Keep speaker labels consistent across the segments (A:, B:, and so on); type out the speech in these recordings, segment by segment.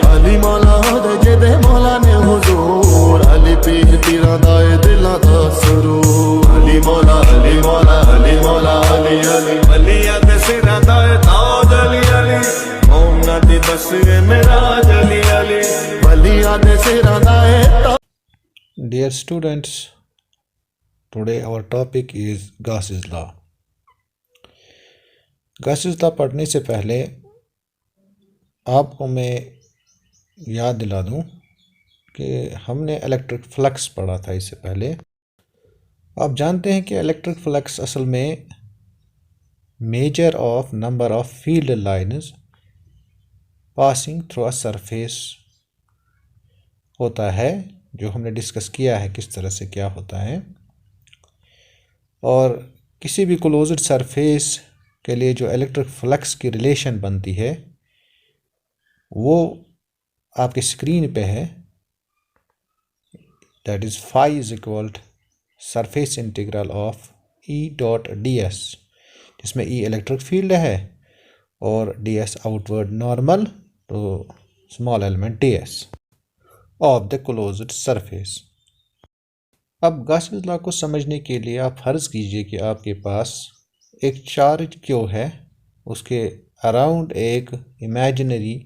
A: अली मौला दे जेदे मौला ने हुजूर अली पीर पीरां दा ए दिलां दा सुरूर अली मौला अली मौला अली मौला अली अली अलियां दे सिरां दा ए ताज अली अली मौना दी बस ए मेराज अली अली अलियां दे सिरां दा ए
B: Dear students, today our topic is Gauss's law. Gauss's law पढ़ने से पहले आपको मैं याद दिला दूं कि हमने इलेक्ट्रिक फ्लक्स पढ़ा था इससे पहले। आप जानते हैं कि इलेक्ट्रिक फ्लक्स असल में measure of number of field lines passing through a surface होता है, जो हमने डिस्कस किया है किस तरह से क्या होता है। और किसी भी क्लोज्ड सरफेस के लिए जो इलेक्ट्रिक फ्लक्स की रिलेशन बनती है वो आपकी स्क्रीन पे है, that is phi is equal surface integral of E dot D S, जिसमें ई इलेक्ट्रिक फील्ड है और D S outward normal to small element D S of the closed surface. अब गॉसेस लॉ को समझने के लिए आप फर्ज कीजिए कि आपके पास एक चार्ज क्यू है, उसके अराउंड एक इमेजिनरी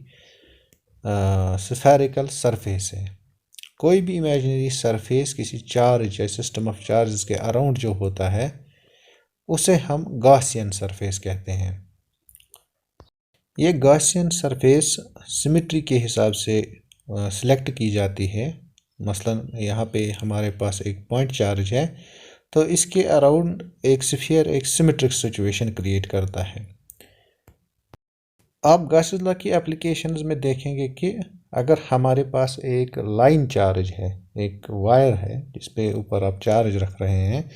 B: स्फेरिकल सरफेस है। कोई भी इमेजिनरी सरफेस किसी चार्ज या सिस्टम ऑफ चार्जेस के अराउंड जो होता है उसे हम गॉसियन सरफेस कहते हैं। ये गॉसियन सरफेस सिमेट्री के हिसाब से सिलेक्ट की जाती है। मसलन यहाँ पे हमारे पास एक पॉइंट चार्ज है तो इसके अराउंड एक स्फीयर एक सिमेट्रिक सिचुएशन क्रिएट करता है। आप गॉसेस लॉ की एप्लीकेशंस में देखेंगे कि अगर हमारे पास एक लाइन चार्ज है, एक वायर है जिस पे ऊपर आप चार्ज रख रहे हैं,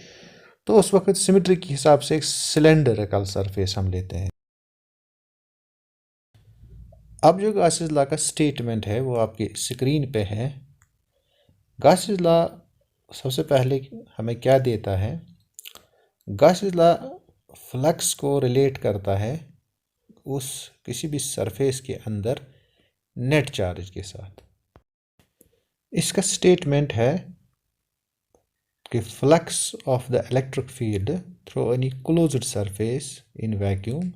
B: तो उस वक्त सिमेट्री के हिसाब से एक सिलेंडरिकल सरफेस हम लेते हैं। अब जो गॉसेस लॉ का स्टेटमेंट है वो आपकी स्क्रीन पे है। गॉसेस लॉ सबसे पहले हमें क्या देता है? गॉसेस लॉ फ्लक्स को रिलेट करता है उस किसी भी सरफेस के अंदर नेट चार्ज के साथ। इसका स्टेटमेंट है कि flux of the electric field through any closed surface in vacuum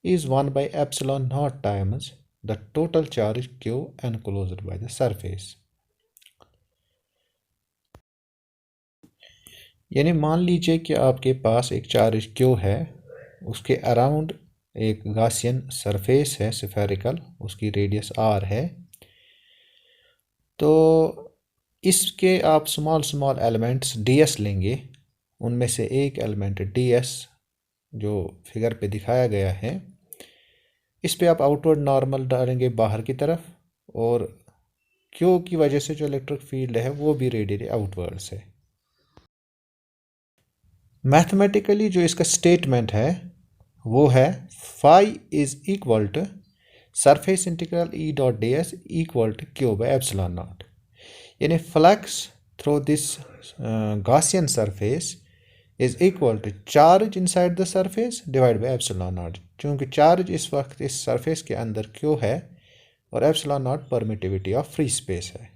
B: is 1 by epsilon naught times the total charge Q enclosed by the surface। यानी मान लीजिए कि आपके पास एक चार्ज Q है, उसके अराउंड एक गॉसियन सरफेस है स्फेरिकल, उसकी रेडियस r है। तो इसके आप स्मॉल स्मॉल एलिमेंट्स ds लेंगे, उनमें से एक एलिमेंट ds जो फिगर पे दिखाया गया है, इस पे आप आउटवर्ड नॉर्मल डालेंगे बाहर की तरफ, और क्यू की वजह से जो इलेक्ट्रिक फील्ड है वो भी रेडियली आउटवर्ड है। मैथमेटिकली जो इसका स्टेटमेंट है वो है phi is equal to surface integral E dot D S equal to Q by epsilon naught. यानी flux through this Gaussian surface is equal to charge inside the surface divide by epsilon naught. चूँकि charge इस वक्त इस surface के अंदर Q है और epsilon naught permittivity of free space है।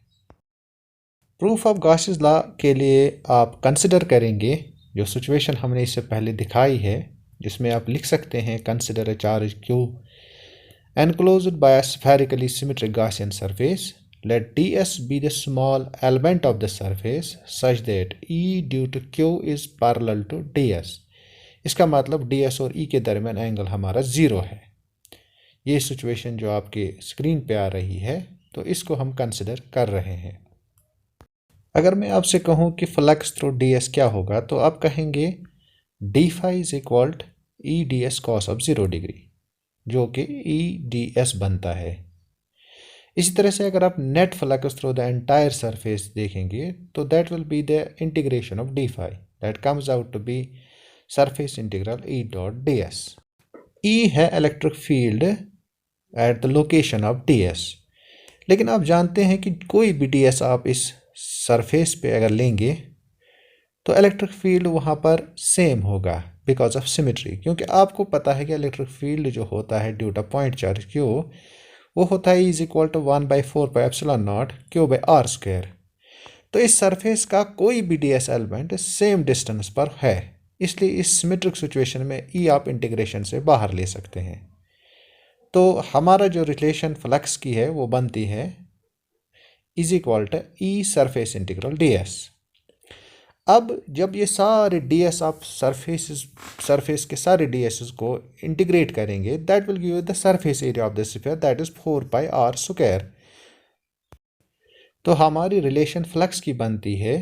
B: प्रूफ ऑफ गॉसेस लॉ के लिए आप कंसिडर करेंगे जो सिचुएशन हमने इससे पहले दिखाई है, जिसमें आप लिख सकते हैं consider a charge Q enclosed bye a spherically symmetric Gaussian surface, let ds be the small element of the surface such that E due to Q is parallel to ds। इसका मतलब ds और E के दरमियान angle हमारा 0 है। ये situation जो आपके स्क्रीन पे आ रही है, तो इसको हम कंसिडर कर रहे हैं। अगर मैं आपसे कहूँ कि फ्लक्स थ्रू ds क्या होगा, तो आप कहेंगे d phi is equal E ds cos of 0 degree, जो कि E ds बनता है। इसी तरह से अगर आप net flux through the entire surface देखेंगे तो that will be the integration of d phi, that comes out to be surface integral E dot D S. E है electric field at the location of d S, लेकिन आप जानते हैं कि कोई भी डी एस आप इस सरफेस पे अगर लेंगे तो इलेक्ट्रिक फील्ड वहाँ पर सेम होगा बिकॉज ऑफ सिमेट्री, क्योंकि आपको पता है कि इलेक्ट्रिक फील्ड जो होता है due two point charge Q वो होता है इज इक्वल टू 1/4πε0 Q/r²। तो इस सरफेस का कोई भी ds एलिमेंट सेम डिस्टेंस पर है, इसलिए इस सिमेट्रिक सिचुएशन में ई आप इंटीग्रेशन से बाहर ले सकते हैं। तो हमारा जो रिलेशन फ्लक्स की है वो बनती है is equal to E surface integral ds। अब जब ये सारे ds आप सरफेस के सारे ds को इंटीग्रेट करेंगे, that will give the surface area of the sphere, that is 4πr²। तो हमारी रिलेशन फ्लक्स की बनती है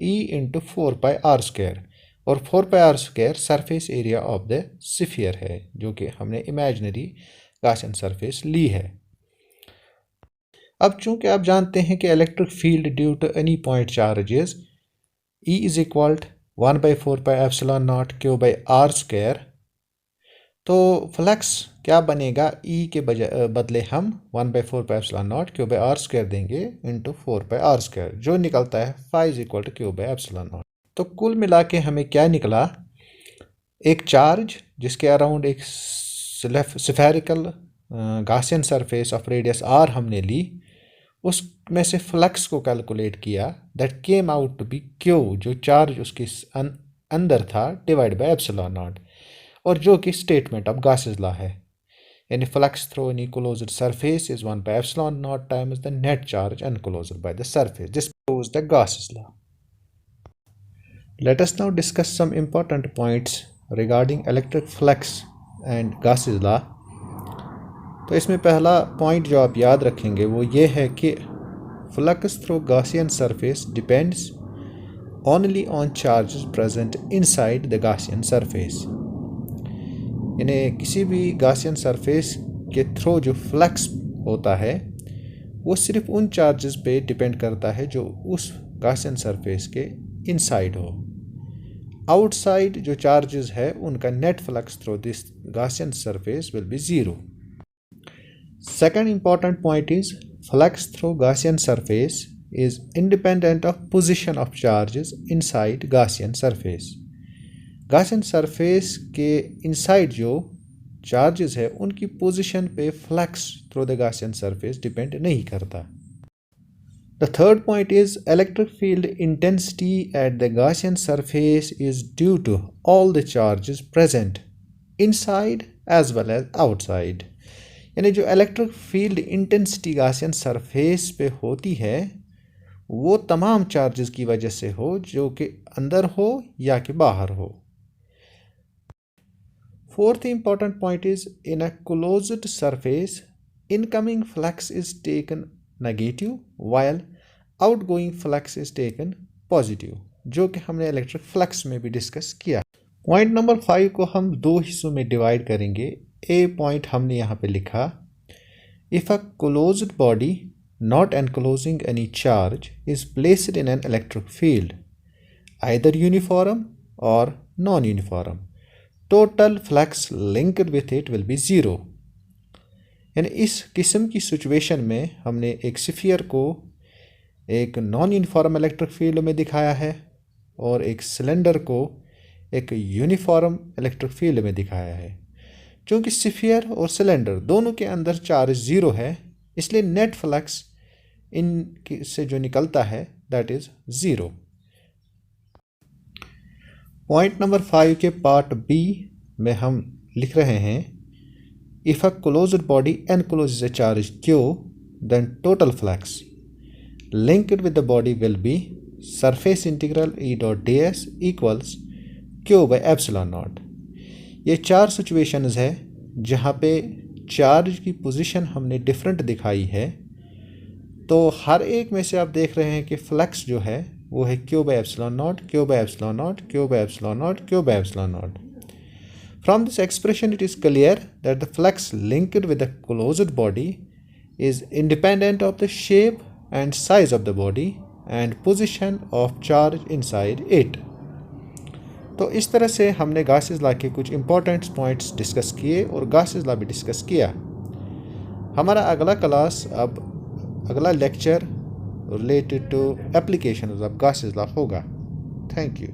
B: E इंटू 4πr², और 4πr² surface area of the sphere है, जो कि हमने इमेजिनरी गॉसियन सरफेस ली है। अब चूंकि आप जानते हैं कि electric field due to any point charges E is equal 1/4πε0 Q/r², तो फ्लक्स क्या बनेगा, E के बदले हम 1/4πε0 Q/r² देंगे इंटू 4πr², जो निकलता है phi is equal to Q/ε0। तो कुल मिला के हमें क्या निकला, एक चार्ज जिसके अराउंड एक spherical Gaussian surface of radius r हमने ली, उसमें से फ्लक्स को कैलकुलेट किया, that came out to be Q, जो चार्ज उसके अंदर था, डिवाइड बाय ε0, और जो कि स्टेटमेंट ऑफ गॉसेस लॉ है, यानी flux through an enclosed surface is 1/ε0 times the net charge enclosed by the surface. This proves the Gauss's law. Let us now discuss some important points regarding electric flux and Gauss's law। तो इसमें पहला point जो आप याद रखेंगे वो ये है कि flux through Gaussian surface depends only on charges present inside the Gaussian surface। यानी किसी भी Gaussian surface के थ्रू जो फ्लक्स होता है वो सिर्फ उन चार्जेस पे डिपेंड करता है जो उस Gaussian surface के इनसाइड हो। आउटसाइड जो चार्जेस है उनका net flux through this Gaussian surface will be 0। Second important point is flux through Gaussian surface is independent of position of charges inside Gaussian surface। Gaussian surface के inside जो charges है उनकी position पे flux through the Gaussian surface depend नहीं करता। The third point is electric field intensity at the Gaussian surface is due to all the charges present inside as well as outside। यानी जो electric field intensity Gaussian surface पे होती है वो तमाम charges की वजह से हो, जो कि अंदर हो या कि बाहर हो। Fourth important point is in a closed surface incoming flux is taken negative while outgoing flux is taken positive, जो कि हमने इलेक्ट्रिक फ्लक्स में भी डिस्कस किया। पॉइंट नंबर 5 को हम दो हिस्सों में डिवाइड करेंगे। ए पॉइंट हमने यहाँ पे लिखा, if a closed body not enclosing any charge is placed in an electric field either uniform और non uniform, total flux linked with it will be 0। यानी इस किस्म की सिचुएशन में हमने एक स्फीयर को एक नॉन यूनिफॉर्म इलेक्ट्रिक फील्ड में दिखाया है और एक सिलेंडर को एक यूनिफॉर्म इलेक्ट्रिक फील्ड में दिखाया है। चूँकि स्फीयर और सिलेंडर दोनों के अंदर चार्ज 0 है, इसलिए नेट फ्लक्स इन से जो निकलता है दैट इज़ 0। पॉइंट नंबर 5 के पार्ट बी में हम लिख रहे हैं, if a closed body encloses a charge Q, then total flux linked with the body will be surface integral E dot ds equals Q/ε0। ये चार सिचुएशंस है जहाँ पे चार्ज की पोजीशन हमने डिफरेंट दिखाई है, तो हर एक में से आप देख रहे हैं कि फ्लक्स जो है वो है Q/ε0, Q/ε0, Q/ε0, Q/ε0। From this expression, it is clear that the flux linked with the closed body is independent of the shape and size of the body and position of charge inside it। तो इस तरह से हमने Gauss's law के कुछ important points discuss किए और Gauss's law भी डिस्कस किया। हमारा अगला lecture related to application of Gauss's law होगा। Thank you.